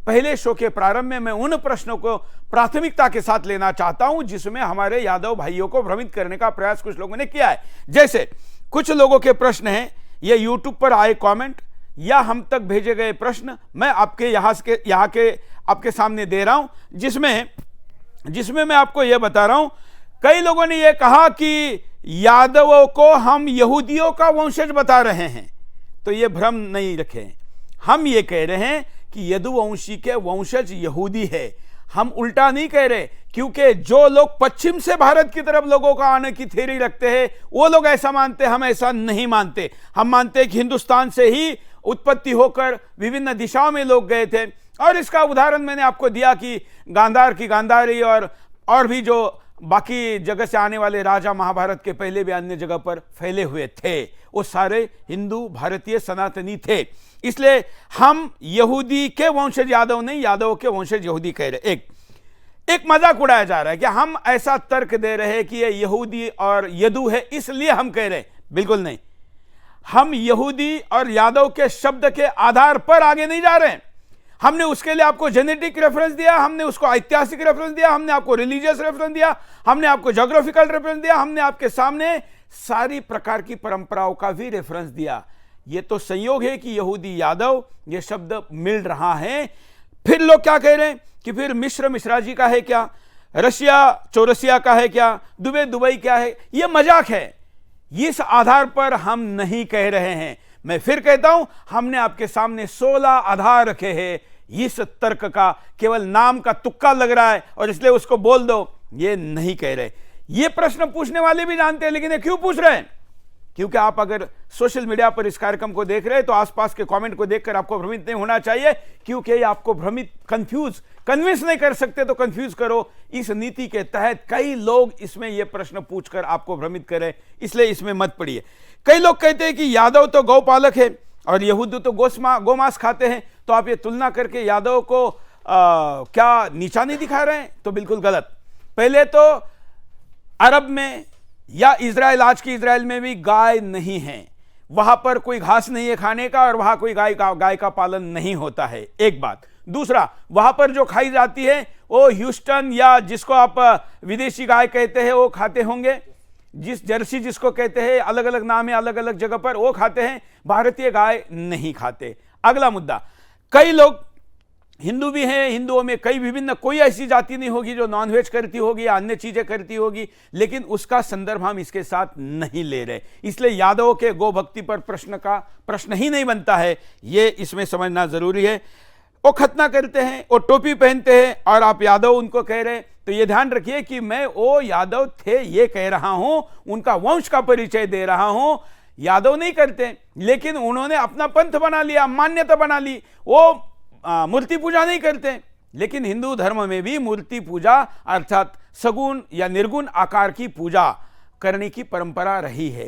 पहले शो के प्रारंभ में मैं उन प्रश्नों को प्राथमिकता के साथ लेना चाहता हूं जिसमें हमारे यादव भाइयों को भ्रमित करने का प्रयास कुछ लोगों ने किया है। जैसे कुछ लोगों के प्रश्न हैं, ये यूट्यूब पर आए कमेंट या हम तक भेजे गए प्रश्न मैं आपके यहाँ के आपके सामने दे रहा हूं, जिसमें मैं आपको यह बता रहा हूं। कई लोगों ने यह कहा कि यादवों को हम यहूदियों का वंशज बता रहे हैं, तो यह भ्रम नहीं रखें। हम ये कह रहे हैं कि यदुवंशी के वंशज यहूदी है, हम उल्टा नहीं कह रहे, क्योंकि जो लोग पश्चिम से भारत की तरफ लोगों का आने की थ्योरी रखते हैं वो लोग ऐसा मानते, हम ऐसा नहीं मानते। हम मानते हैं कि हिंदुस्तान से ही उत्पत्ति होकर विभिन्न दिशाओं में लोग गए थे, और इसका उदाहरण मैंने आपको दिया कि गांधार की गांधारी और भी जो बाकी जगह से आने वाले राजा महाभारत के पहले भी अन्य जगह पर फैले हुए थे, वो सारे हिंदू भारतीय सनातनी थे। इसलिए हम यहूदी के वंशज यादव नहीं, यादव के वंशज यहूदी कह रहे। एक मजाक उड़ाया जा रहा है कि हम ऐसा तर्क दे रहे हैं कि ये यहूदी और यदु है इसलिए हम कह रहे हैं। बिल्कुल नहीं, हम यहूदी और यादव के शब्द के आधार पर आगे नहीं जा रहे हैं। हमने उसके लिए आपको जेनेटिक रेफरेंस दिया, हमने उसको ऐतिहासिक रेफरेंस दिया, हमने आपको रिलीजियस रेफरेंस दिया, हमने आपको ज्योग्राफिकल रेफरेंस दिया, हमने आपके सामने सारी प्रकार की परंपराओं का भी रेफरेंस दिया। ये तो संयोग है कि यहूदी यादव ये शब्द मिल रहा है। फिर लोग क्या कह रहे हैं कि फिर मिश्र मिश्राजी का है क्या, रशिया चौरसिया का है क्या, दुबई क्या है। ये मजाक है, इस आधार पर हम नहीं कह रहे हैं। मैं फिर कहता हूं, हमने आपके सामने 16 आधार रखे हैं। इस तर्क का केवल नाम का तुक्का लग रहा है और इसलिए उसको बोल दो, ये नहीं कह रहे। ये प्रश्न पूछने वाले भी जानते हैं, लेकिन ये क्यों पूछ रहे हैं? क्योंकि आप अगर सोशल मीडिया पर इस कार्यक्रम को देख रहे हैं तो आसपास के कमेंट को देखकर आपको भ्रमित नहीं होना चाहिए, क्योंकि ये आपको कन्विंस नहीं कर सकते तो कंफ्यूज करो। इस नीति के तहत कई लोग इसमें यह प्रश्न पूछकर आपको भ्रमित करें, इसलिए इसमें मत पड़िए। कई लोग कहते हैं कि यादव तो गौपालक है और यहूदी तो गोमांस खाते हैं, तो आप ये तुलना करके यादव को क्या नीचा नहीं दिखा रहे हैं? तो बिल्कुल गलत। पहले तो अरब में या इजराइल, आज की इजराइल में भी गाय नहीं है, वहां पर कोई घास नहीं है खाने का और वहां कोई गाय का पालन नहीं होता है, एक बात। दूसरा, वहां पर जो खाई जाती है वो ह्यूस्टन या जिसको आप विदेशी गाय कहते हैं वो खाते होंगे, जिस जर्सी जिसको कहते हैं, अलग अलग नाम है अलग अलग जगह पर, वो खाते हैं, भारतीय गाय नहीं खाते। अगला मुद्दा, कई लोग हिंदू भी हैं, हिंदुओं में कई विभिन्न, कोई ऐसी जाति नहीं होगी जो नॉनवेज करती होगी या अन्य चीजें करती होगी, लेकिन उसका संदर्भ हम इसके साथ नहीं ले रहे। इसलिए यादवों के गो भक्ति पर प्रश्न ही नहीं बनता है, ये इसमें समझना जरूरी है। वो खतना करते हैं, वो टोपी पहनते हैं और आप यादव उनको कह रहे हैं, तो ये ध्यान रखिए कि मैं वो यादव थे ये कह रहा हूं, उनका वंश का परिचय दे रहा हूं। यादव नहीं करते, लेकिन उन्होंने अपना पंथ बना लिया, मान्यता बना ली। वो मूर्ति पूजा नहीं करते, लेकिन हिंदू धर्म में भी मूर्ति पूजा अर्थात सगुण या निर्गुण आकार की पूजा करने की परंपरा रही है।